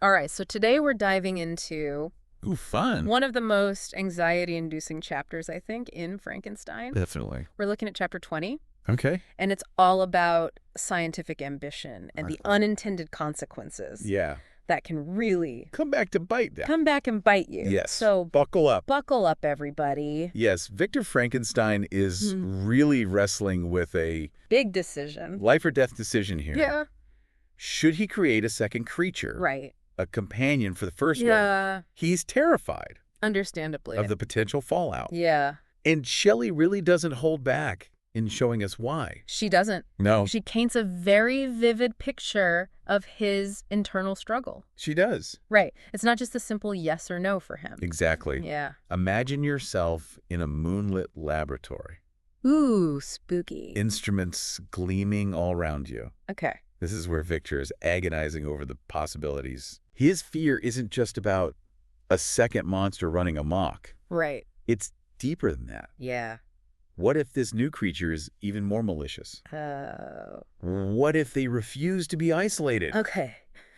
All right, so today we're diving into Ooh, fun. one of the most anxiety-inducing chapters, I think, in Frankenstein. Definitely. We're looking at chapter 20, Okay. and it's all about scientific ambition and the Uh-huh. unintended consequences Yeah. that can really Come back to bite that. come back and bite you. Yes. So buckle up. buckle up, everybody. Yes, Victor Frankenstein is really wrestling with a Big decision. life or death decision here. Yeah. Should he create a second creature? Right. A companion for the first one? Yeah. He's terrified Understandably. of the potential fallout. Yeah. And Shelley really doesn't hold back in showing us why. She doesn't. No, She paints a very vivid picture of his internal struggle. she does. Right. It's not just a simple yes or no for him. Exactly. Yeah. Imagine yourself in a moonlit laboratory. Ooh, spooky. Instruments gleaming all around you. Okay. This is where Victor is agonizing over the possibilities. His fear isn't just about a second monster running amok. Right. It's deeper than that. Yeah. What if this new creature is even more malicious? What if they refuse to be isolated? Okay.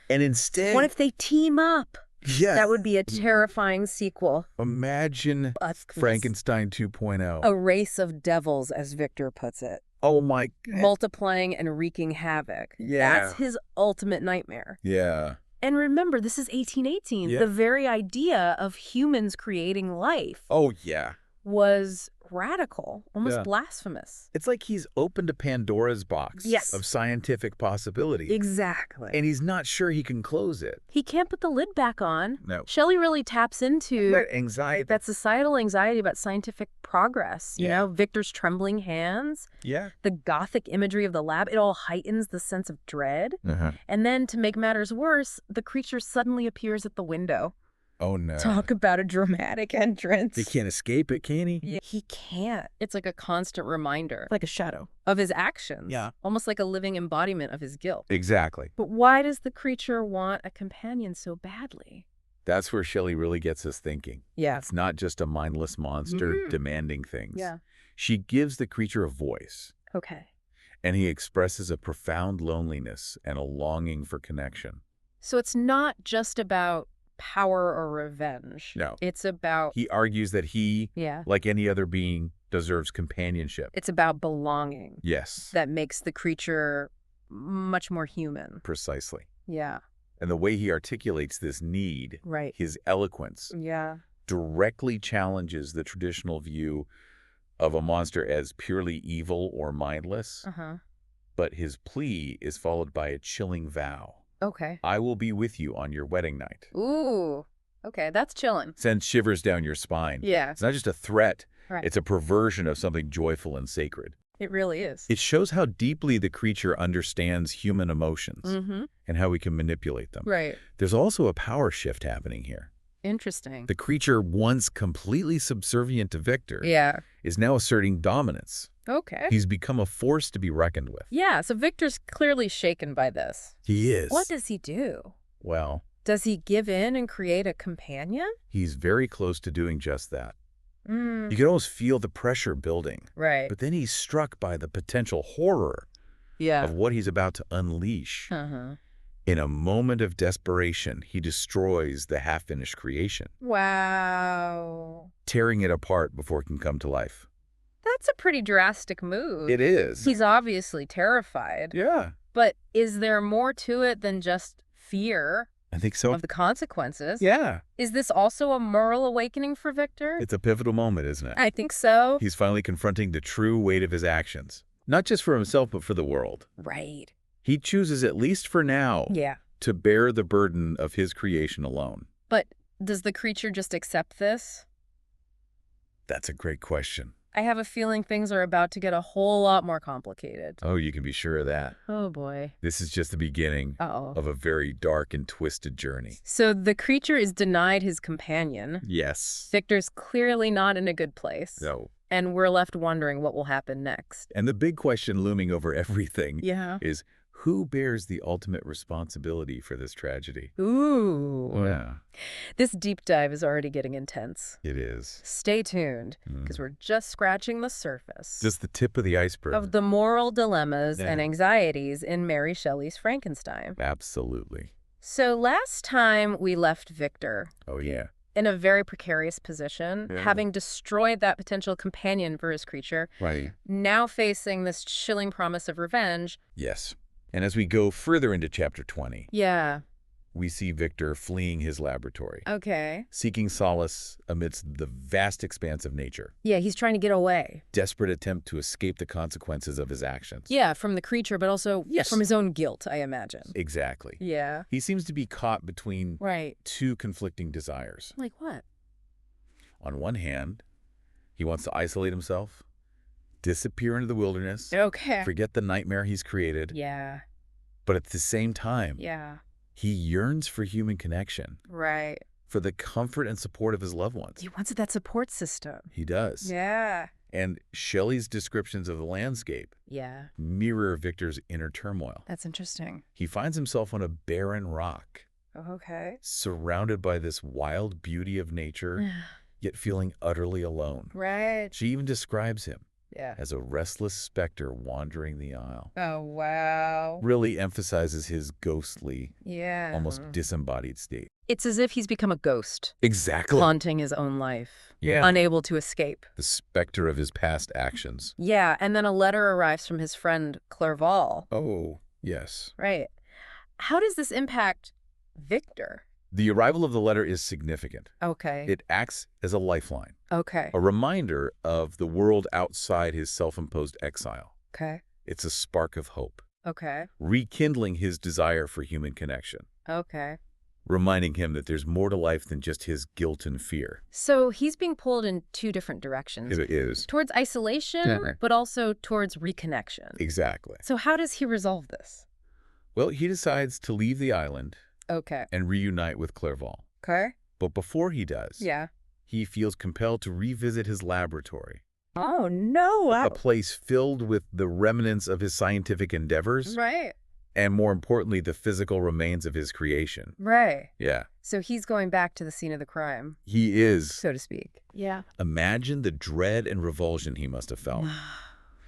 And instead... What if they team up? Yeah. That would be a terrifying sequel. Imagine Frankenstein 2.0. A race of devils, as Victor puts it. Oh my... Multiplying and wreaking havoc. Yeah. That's his ultimate nightmare. Yeah. And remember, this is 1818. Yeah. The very idea of humans creating life Oh, yeah. was radical, almost Yeah. blasphemous. It's like he's opened a Pandora's box Yes. of scientific possibility. Exactly. And he's not sure he can close it. He can't put the lid back on. No. Shelley really taps into That anxiety. that societal anxiety about scientific progress. You Yeah. know, Victor's trembling hands, Yeah. the gothic imagery of the lab, it all heightens the sense of dread. Uh-huh. And then, to make matters worse, the creature suddenly appears at the window. Oh, no. Talk about a dramatic entrance. He can't escape it, can he? Yeah, he can't. It's like a constant reminder Like a shadow. of his actions. Yeah. Almost like a living embodiment of his guilt. Exactly. But why does the creature want a companion so badly? That's where Shelley really gets us thinking. Yeah. It's not just a mindless monster demanding things. Yeah. She gives the creature a voice, Okay. and he expresses a profound loneliness and a longing for connection. So it's not just about power or revenge. No. It's about, He argues that he, yeah, like any other being, deserves companionship. it's about belonging Yes, that makes the creature much more human. precisely. Yeah. And the way he articulates this need, Right. his eloquence, Yeah. directly challenges the traditional view of a monster as purely evil or mindless, Uh-huh. but his plea is followed by a chilling vow. Okay. I will be with you on your wedding night. Ooh. Okay, that's chilling. Sends shivers down your spine. Yeah. It's not just a threat, Right. it's a perversion of something joyful and sacred. It really is. It shows how deeply the creature understands human emotions Mm-hmm. and how we can manipulate them. Right. There's also a power shift happening here. Interesting. The creature, once completely subservient to Victor, Yeah. is now asserting dominance. Okay. He's become a force to be reckoned with. Yeah, so Victor's clearly shaken by this. He is. What does he do? Well, Does he give in and create a companion? he's very close to doing just that. Mm. You can almost feel the pressure building. Right. But then he's struck by the potential horror Yeah. of what he's about to unleash. Uh-huh. In a moment of desperation, he destroys the half-finished creation, Wow. tearing it apart before it can come to life. That's a pretty drastic move. It is. He's obviously terrified. Yeah, But is there more to it than just fear I think so. of the consequences? Yeah. Is this also a moral awakening for Victor? It's a pivotal moment, isn't it? I think so. He's finally confronting the true weight of his actions. Not just for himself, but for the world. Right. He chooses, at least for now, Yeah. to bear the burden of his creation alone. But does the creature just accept this? That's a great question. I have a feeling things are about to get a whole lot more complicated. Oh, you can be sure of that. Oh, boy. This is just the beginning Uh-oh. of a very dark and twisted journey. So the creature is denied his companion. Yes. Victor's clearly not in a good place. No. And we're left wondering what will happen next. And the big question looming over everything Yeah. is, who bears the ultimate responsibility for this tragedy? Ooh. Yeah, This deep dive is already getting intense. it is. Stay tuned, because we're just scratching the surface Just the tip of the iceberg. of the moral dilemmas Yeah. and anxieties in Mary Shelley's Frankenstein. Absolutely. So last time we left Victor Oh, yeah. in a very precarious position, Yeah. having destroyed that potential companion for his creature, Right. now facing this chilling promise of revenge. Yes. And as we go further into Chapter 20, Yeah. we see Victor fleeing his laboratory, Okay. seeking solace amidst the vast expanse of nature, Yeah, he's trying to get away. desperate attempt to escape the consequences of his actions. Yeah, from the creature, but also Yes. from his own guilt, I imagine. Exactly. Yeah. He seems to be caught between Right. two conflicting desires. Like what? On one hand, he wants to isolate himself, disappear into the wilderness, Okay. forget the nightmare he's created. Yeah. But at the same time, Yeah. he yearns for human connection, Right. for the comfort and support of his loved ones. He wants that support system. He does. Yeah. And Shelley's descriptions of the landscape Yeah. mirror Victor's inner turmoil. That's interesting. He finds himself on a barren rock, Okay. surrounded by this wild beauty of nature, yet feeling utterly alone. Right. She even describes him Yeah. as a restless specter wandering the aisle. Oh, wow. Really emphasizes his ghostly, Yeah. almost disembodied state. It's as if he's become a ghost, Exactly. haunting his own life, Yeah. unable to escape. The specter of his past actions. Yeah, and then a letter arrives from his friend Clerval. Oh, yes. Right. How does this impact Victor? The arrival of the letter is significant. Okay. It acts as a lifeline, Okay. a reminder of the world outside his self-imposed exile. Okay. It's a spark of hope, Okay. rekindling his desire for human connection, Okay. reminding him that there's more to life than just his guilt and fear. So he's being pulled in two different directions. It is. Towards isolation, Yeah. but also towards reconnection. Exactly. So how does he resolve this? Well, he decides to leave the island Okay. and reunite with Clerval. Okay. But before he does, Yeah. he feels compelled to revisit his laboratory, Oh, no. a place filled with the remnants of his scientific endeavors, Right. and more importantly, the physical remains of his creation. Right. Yeah, So he's going back to the scene of the crime, he is. so to speak. Yeah. Imagine the dread and revulsion he must have felt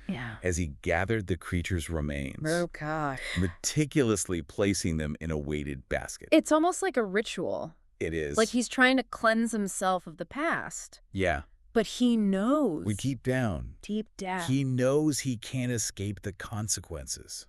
Yeah. as he gathered the creature's remains, Oh, gosh. meticulously placing them in a weighted basket. It's almost like a ritual. It is. Like he's trying to cleanse himself of the past. Yeah, But he knows. deep down, Deep down. he knows he can't escape the consequences.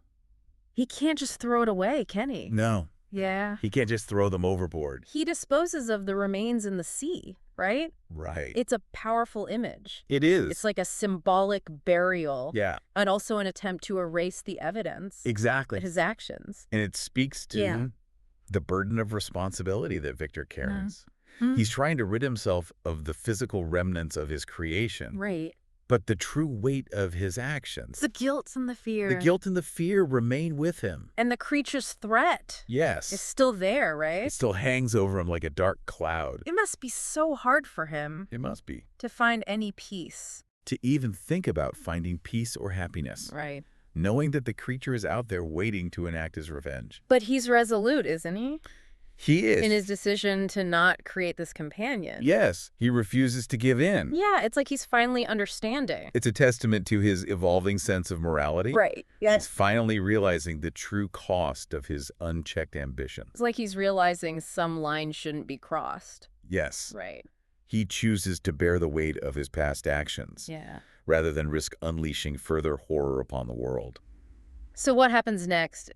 He can't just throw it away, can he? No, Yeah. he can't just throw them overboard. He disposes of the remains in the sea, right? Right. It's a powerful image. It is. It's like a symbolic burial. Yeah, And also an attempt to erase the evidence exactly. of his actions. And it speaks to Yeah. the burden of responsibility that Victor carries. Hmm. He's trying to rid himself of the physical remnants of his creation, Right. but the true weight of his actions, The guilt and the fear. the guilt and the fear remain with him. And the creature's threat Yes. is still there, right? It still hangs over him like a dark cloud. It must be so hard for him It must be. to find any peace. To even think about finding peace or happiness, Right. knowing that the creature is out there waiting to enact his revenge. But he's resolute, isn't he? He is. In his decision to not create this companion. Yes, he refuses to give in. Yeah, it's like he's finally understanding. It's a testament to his evolving sense of morality. Right. He's Yes. finally realizing the true cost of his unchecked ambition. It's like he's realizing some line shouldn't be crossed. Yes, Right. he chooses to bear the weight of his past actions, Yeah. rather than risk unleashing further horror upon the world. So what happens next?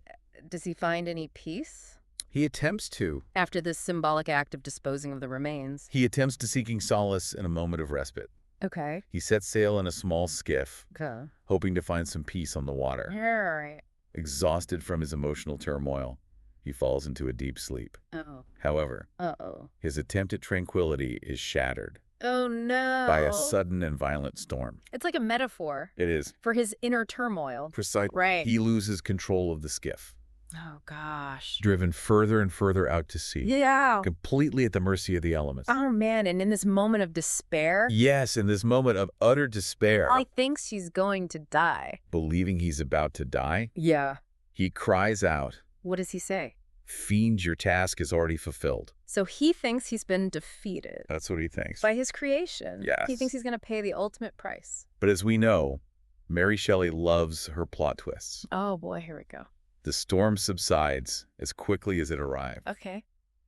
Does he find any peace He attempts to. after this symbolic act of disposing of the remains? He attempts to seeking solace in a moment of respite. Okay. He sets sail in a small skiff, Okay. hoping to find some peace on the water. All right. Exhausted from his emotional turmoil, he falls into a deep sleep. Uh-oh. However, Uh-oh. his attempt at tranquility is shattered Oh, no. by a sudden and violent storm. It's like a metaphor It is. for his inner turmoil. Precise. Right. He loses control of the skiff, Oh, gosh. driven further and further out to sea, Yeah. completely at the mercy of the elements. Oh, man. And in this moment of despair, Yes, in this moment of utter despair, I think she's going to die. believing he's about to die, Yeah. he cries out, What does he say? "Fiend, your task is already fulfilled." So he thinks he's been defeated That's what he thinks. by his creation. Yes. He thinks he's going to pay the ultimate price. But as we know, Mary Shelley loves her plot twists. Oh, boy. Here we go. The storm subsides as quickly as it arrived. Okay.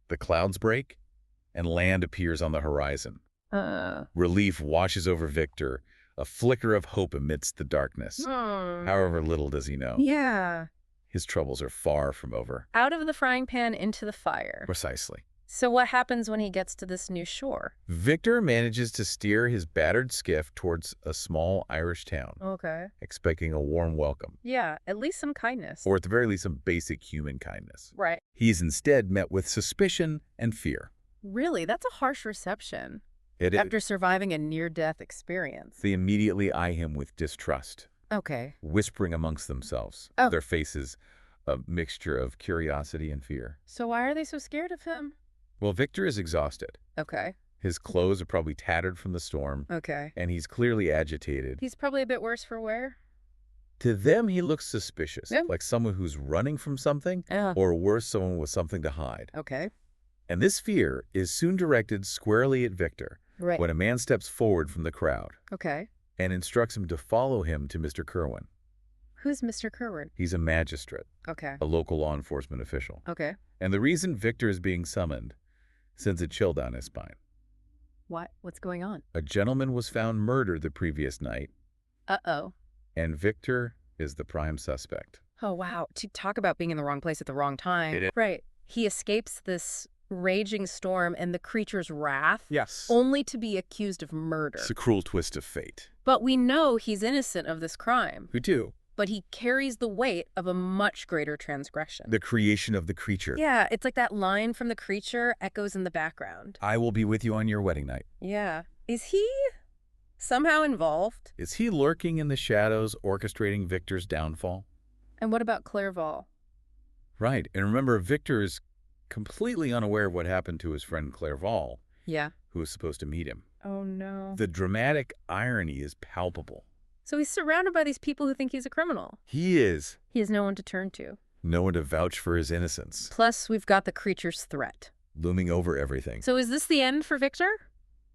The clouds break, and land appears on the horizon. Uh. Relief washes over Victor, a flicker of hope amidst the darkness. However little does he know. Yeah. His troubles are far from over. Out of the frying pan into the fire. Precisely. So what happens when he gets to this new shore? Victor manages to steer his battered skiff towards a small Irish town, Okay. expecting a warm welcome, Yeah, at least some kindness. or at the very least some basic human kindness. Right. He's instead met with suspicion and fear. Really, that's a harsh reception. It is. After surviving a near-death experience. They immediately eye him with distrust, Okay. whispering amongst themselves, Oh. their faces a mixture of curiosity and fear. So why are they so scared of him? Well, Victor is exhausted. Okay. His clothes are probably tattered from the storm, Okay. and he's clearly agitated. He's probably a bit worse for wear. To them, he looks suspicious, Yeah. like someone who's running from something, Yeah. or worse, someone with something to hide. Okay. And this fear is soon directed squarely at Victor Right. when a man steps forward from the crowd Okay. and instructs him to follow him to Mr. Kerwin. Who's Mr. Kerwin? He's a magistrate, Okay. a local law enforcement official. Okay. And the reason Victor is being summoned sends a chill down his spine. What? What's going on? A gentleman was found murdered the previous night, Uh-oh. and Victor is the prime suspect. Oh, wow. To talk about being in the wrong place at the wrong time. It is. Right. He escapes this raging storm and the creature's wrath. Yes. Only to be accused of murder. It's a cruel twist of fate. But we know he's innocent of this crime. We do. But he carries the weight of a much greater transgression. The creation of the creature. Yeah, it's like that line from The Creature echoes in the background. I will be with you on your wedding night. Yeah. Is he somehow involved? Is he lurking in the shadows, orchestrating Victor's downfall? And what about Clairval? Right. And remember, Victor is completely unaware of what happened to his friend Clairval, Yeah. who was supposed to meet him. Oh, no. The dramatic irony is palpable. So he's surrounded by these people who think he's a criminal. He is. He has no one to turn to. No one to vouch for his innocence, Plus, we've got the creature's threat. looming over everything. So is this the end for Victor?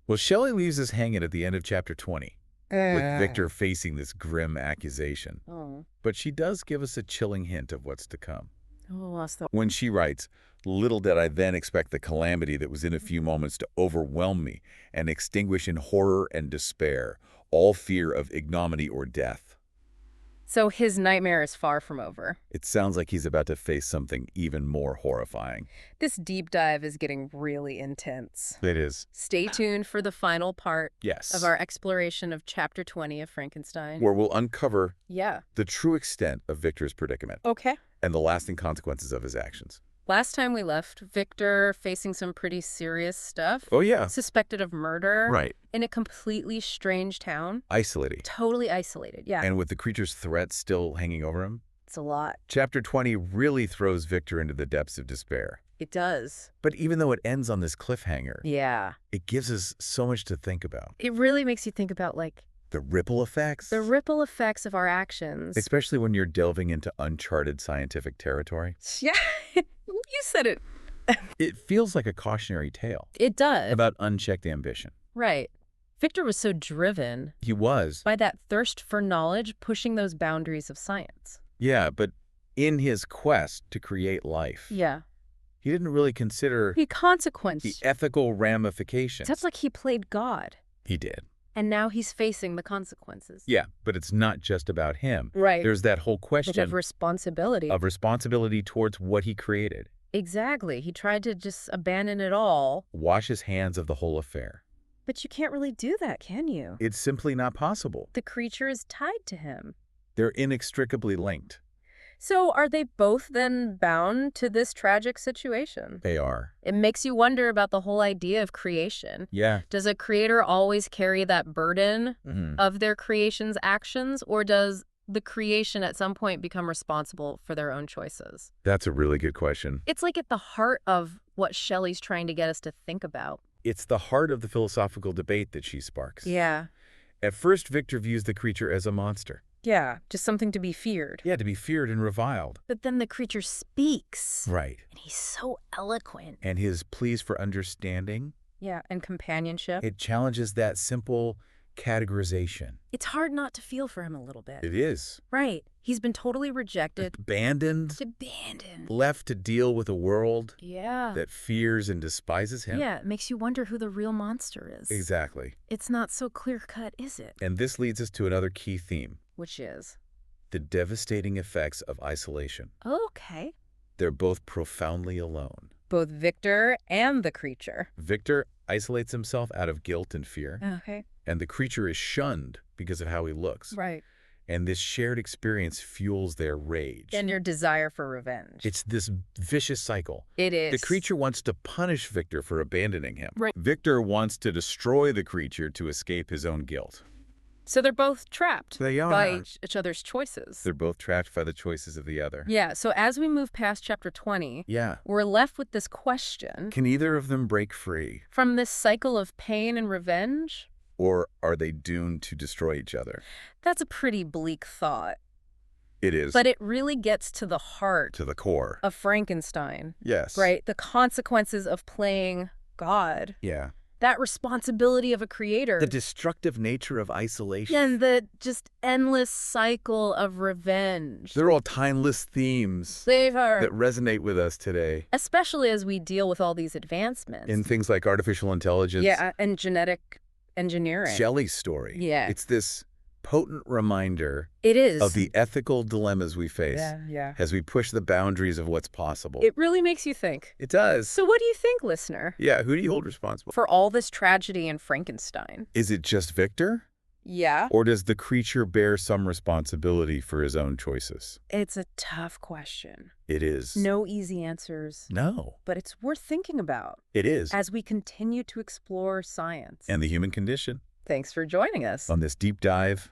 Well, Shelley leaves us hanging at the end of chapter 20, with Victor facing this grim accusation. Oh. But she does give us a chilling hint of what's to come. Oh, lost the... When she writes, "Little did I then expect the calamity that was in a few moments to overwhelm me and extinguish in horror and despair all fear of ignominy or death." So his nightmare is far from over. It sounds like he's about to face something even more horrifying. This deep dive is getting really intense. It is. Stay tuned for the final part Yes. of our exploration of Chapter 20 of Frankenstein. Where we'll uncover Yeah. the true extent of Victor's predicament Okay. and the lasting consequences of his actions. Last time we left, Victor facing some pretty serious stuff. Oh, yeah. Suspected of murder. Right. In a completely strange town. Isolating. Totally isolated, yeah. And with the creature's threat still hanging over him, It's a lot. Chapter 20 really throws Victor into the depths of despair. It does. But even though it ends on this cliffhanger, Yeah. it gives us so much to think about. It really makes you think about, like, The ripple effects. the ripple effects of our actions. Especially when you're delving into uncharted scientific territory. Yeah. You said it. It feels like a cautionary tale It does. about unchecked ambition. Right. Victor was so driven He was. by that thirst for knowledge, pushing those boundaries of science. Yeah, but in his quest to create life, Yeah. he didn't really consider He consequence. the ethical ramifications. Sounds like he played God. He did. And now he's facing the consequences. Yeah, but it's not just about him. Right. There's that whole Bit question of responsibility. of responsibility towards what he created. Exactly. He tried to just abandon it all. Wash his hands of the whole affair. But you can't really do that, can you? It's simply not possible. The creature is tied to him. They're inextricably linked. So are they both then bound to this tragic situation? They are. It makes you wonder about the whole idea of creation. Yeah. Does a creator always carry that burden Mhm. of their creation's actions, or does the creation at some point become responsible for their own choices? That's a really good question. It's like at the heart of what Shelley's trying to get us to think about. It's the heart of the philosophical debate that she sparks. Yeah. At first, Victor views the creature as a monster. Yeah, just something to be feared. Yeah, to be feared and reviled. But then the creature speaks. Right. And he's so eloquent. And his pleas for understanding, Yeah, and companionship. it challenges that simple categorization. It's hard not to feel for him a little bit. It is. Right. He's been totally rejected. Abandoned, Abandoned. left to deal with a world Yeah. that fears and despises him. Yeah, it makes you wonder who the real monster is. Exactly. It's not so clear-cut, is it? And this leads us to another key theme, Which is? the devastating effects of isolation. Okay. They're both profoundly alone. Both Victor and the creature. Victor isolates himself out of guilt and fear, Okay. and the creature is shunned because of how he looks. Right. And this shared experience fuels their rage. And your desire for revenge. It's this vicious cycle. It is. The creature wants to punish Victor for abandoning him. Right. Victor wants to destroy the creature to escape his own guilt. So they're both trapped They are. by each other's choices. They're both trapped by the choices of the other. Yeah, so as we move past chapter 20, Yeah. we're left with this question. Can either of them break free? From this cycle of pain and revenge? Or are they doomed to destroy each other? That's a pretty bleak thought. It is. But it really gets to the heart to the core. of Frankenstein, Yes. right? The consequences of playing God. Yeah. That responsibility of a creator. The destructive nature of isolation. And the just endless cycle of revenge. They're all timeless themes They are. that resonate with us today. Especially as we deal with all these advancements. In things like artificial intelligence. Yeah, and genetic engineering. Shelley's story. Yeah. It's this potent reminder It is. of the ethical dilemmas we face Yeah. as we push the boundaries of what's possible. It really makes you think. It does. So what do you think, listener? Yeah, who do you hold responsible? For all this tragedy in Frankenstein? Is it just Victor? Yeah. Or does the creature bear some responsibility for his own choices? It's a tough question. It is. No easy answers. No. But it's worth thinking about It is. as we continue to explore science. And the human condition. Thanks for joining us. On this deep dive